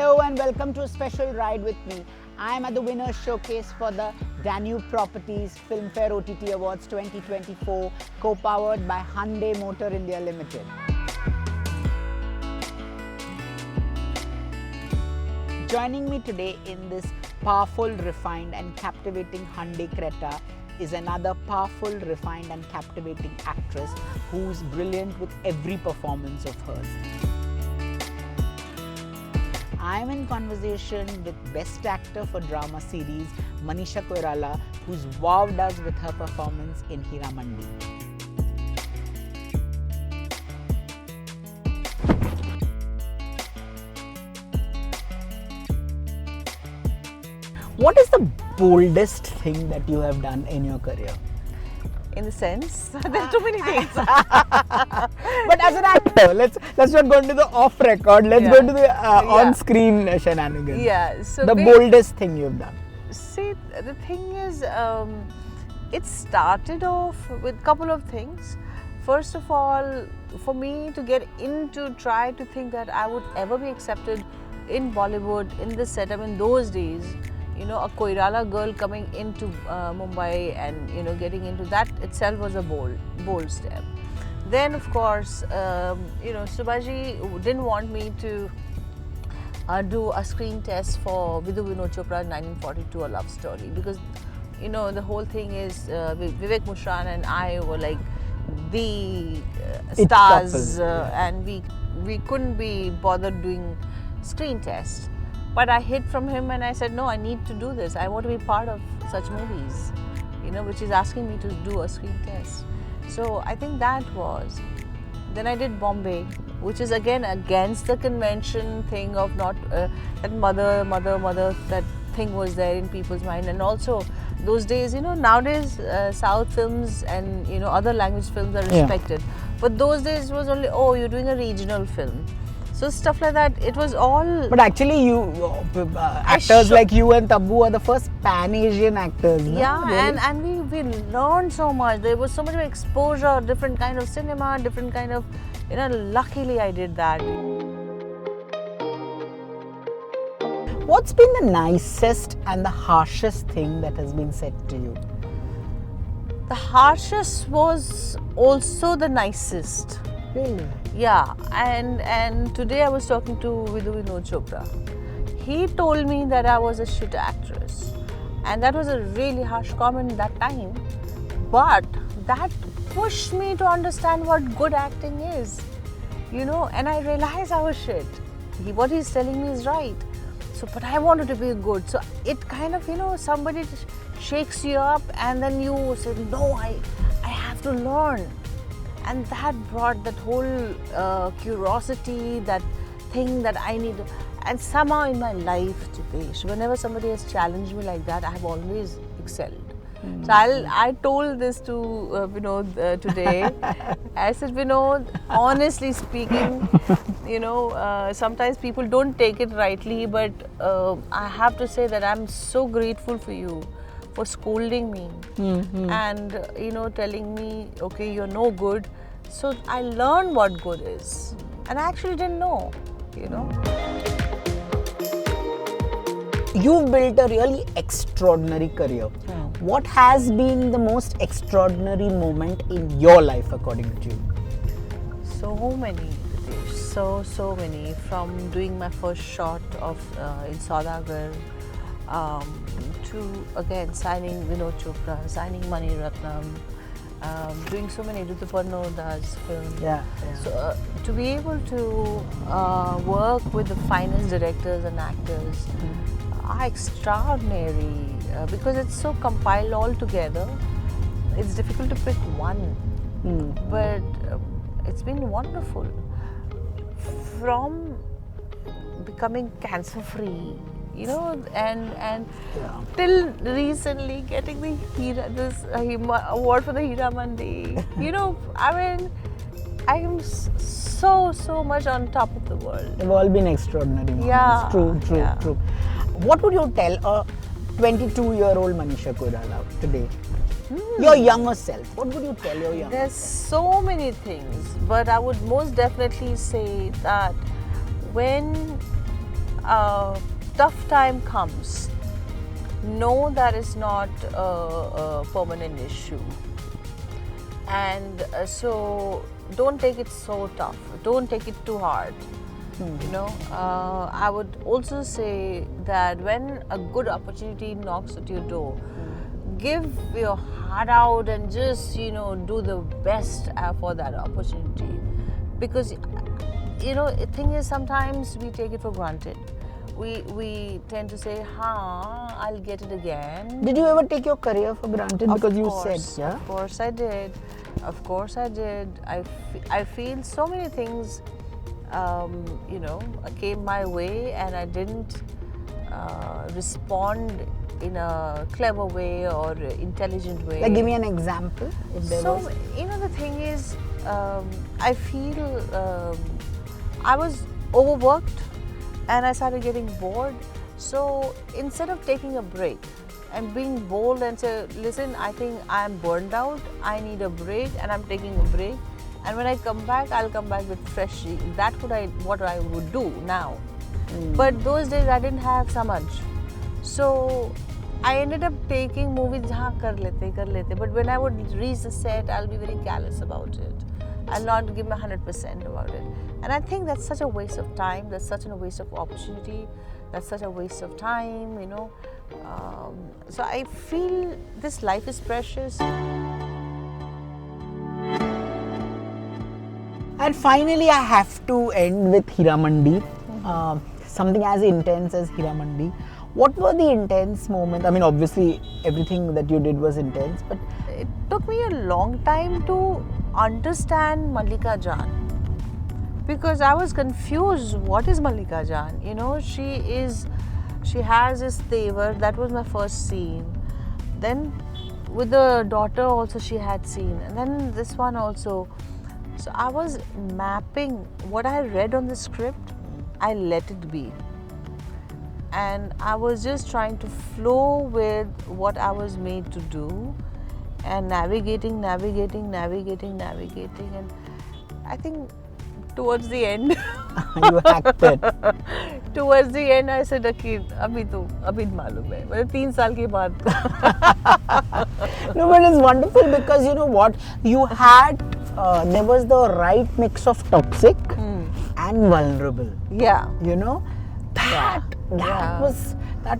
Hello and welcome to a special ride with me. I am at the Winners Showcase for the Danube Properties Filmfare OTT Awards 2024, co-powered by Hyundai Motor India Limited. Joining me today in this powerful, refined and captivating Hyundai CRETA is another powerful, refined and captivating actress who's brilliant with every performance of hers. I am in conversation with Best Actor for Drama Series, Manisha Koirala, who's wowed us with her performance in Heeramandi. What is the boldest thing that you have done in your career? In the sense, there are too many things. But as an actor, let's not go into the off record. Let's go into the on-screen shenanigans. Yeah. So the boldest thing you've done. See, the thing is, it started off with a couple of things. First of all, for me to get into, try to think that I would ever be accepted in Bollywood in this setup in those days. You know, a Koirala girl coming into Mumbai and, you know, getting into that itself was a bold step. Then, of course, you know, Subhaji didn't want me to do a screen test for Vidhu Vinod Chopra 1942, A Love Story, because, you know, the whole thing is Vivek Mushran and I were like the stars, and we couldn't be bothered doing screen tests. But I hid from him and I said, no, I need to do this. I want to be part of such movies, you know, which is asking me to do a screen test. So I think that was. Then I did Bombay, which is again against the convention thing of not that mother, that thing was there in people's mind. And also those days, you know, nowadays South films and, you know, other language films are respected. Yeah. But those days it was only, oh, you're doing a regional film. So stuff like that, it was all... But actually actors like you and Tabu are the first pan-Asian actors, no? Yeah, really? and we learned so much. There was so much exposure, different kind of cinema, different kind of... You know, luckily I did that. What's been the nicest and the harshest thing that has been said to you? The harshest was also the nicest. Really? Yeah, and today I was talking to Vidhu Vinod Chopra. He told me that I was a shit actress, and that was a really harsh comment that time. But that pushed me to understand what good acting is, you know. And I realized I was shit. What he's telling me is right. So, but I wanted to be good. So it kind of, you know, somebody shakes you up, and then you say, no, I have to learn. And that brought that whole curiosity, that thing that I need. And somehow in my life, Jipesh, whenever somebody has challenged me like that, I have always excelled. Mm-hmm. So I told this to Vinod today. I said, Vinod, honestly speaking, you know, sometimes people don't take it rightly, but I have to say that I'm so grateful for you for scolding me and, you know, telling me, okay, you're no good. So I learned what good is. And I actually didn't know, you know. You've built a really extraordinary career. What has been the most extraordinary moment in your life, according to you? So many, so many. From doing my first shot of in Saudagar, to again signing Vinod Chopra, signing Mani Ratnam, doing so many Rituparno Das films. Yeah. So to be able to work with the finest directors and actors are extraordinary because it's so compiled all together. It's difficult to pick one, but it's been wonderful. From becoming cancer-free, you know, and till recently getting this award for the Heeramandi. You know, I mean, I am so much on top of the world. They've all been extraordinary moments. Yeah. True. What would you tell a 22-year-old Manisha Koirala today? Your younger self, what would you tell your younger There's self? so many things, but I would most definitely say that when tough time comes, know that it's not a permanent issue. And so don't take it so tough, don't take it too hard. You know, I would also say that when a good opportunity knocks at your door, give your heart out and just, you know, do the best for that opportunity. Because, you know, the thing is, sometimes we take it for granted. We tend to say, I'll get it again. Did you ever take your career for granted? Because you said, yeah? Of course I did. Of course I did. I feel so many things, you know, came my way and I didn't respond in a clever way or intelligent way. Like, give me an example. If there So, was. you know, the thing is, I feel I was overworked and I started getting bored. So instead of taking a break and being bold and say, listen, I think I'm burned out, I need a break, and I'm taking a break. And when I come back, I'll come back with fresh. That's what I would do now. But those days I didn't have samajh. So I ended up taking movies, kar lete. But when I would reach the set, I'll be very callous about it. I'll not give my 100% about it. And I think that's such a waste of time, that's such a waste of opportunity, that's such a waste of time, you know. So I feel this life is precious. And finally, I have to end with Heeramandi. Something as intense as Heeramandi. What were the intense moments? I mean, obviously, everything that you did was intense, but It took me a long time to understand Mallika Jaan, because I was confused. What is Mallika Jaan? You know, she has this tevar. That was my first scene. Then with the daughter also she had scene, and then this one also. So I was mapping what I read on the script. I let it be, and I was just trying to flow with what I was made to do, and navigating, and I think towards the end, you hacked it. towards the end, I said, "Okay, abhi मालूम है, मतलब 3 साल के बाद." No, but it's wonderful because you know what? You had, there was the right mix of toxic and vulnerable. Yeah. You know, that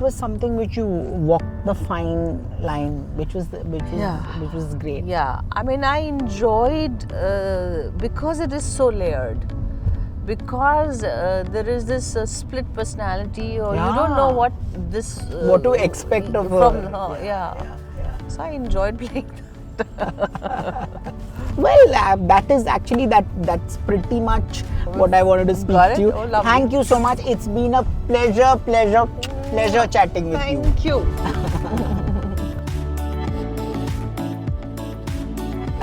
was something which you walked the fine line, which was great. Yeah, I mean, I enjoyed because it is so layered. Because there is this split personality, or you don't know what this what to expect of from her. her. Yeah. So I enjoyed playing that. Well, that's pretty much what I wanted to speak Got it? to you. Oh, lovely. Thank you so much. It's been a pleasure chatting with you. Thank you.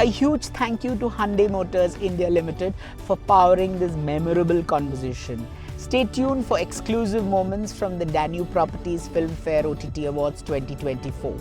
A huge thank you to Hyundai Motors India Limited for powering this memorable conversation. Stay tuned for exclusive moments from the Danube Properties Filmfare OTT Awards 2024.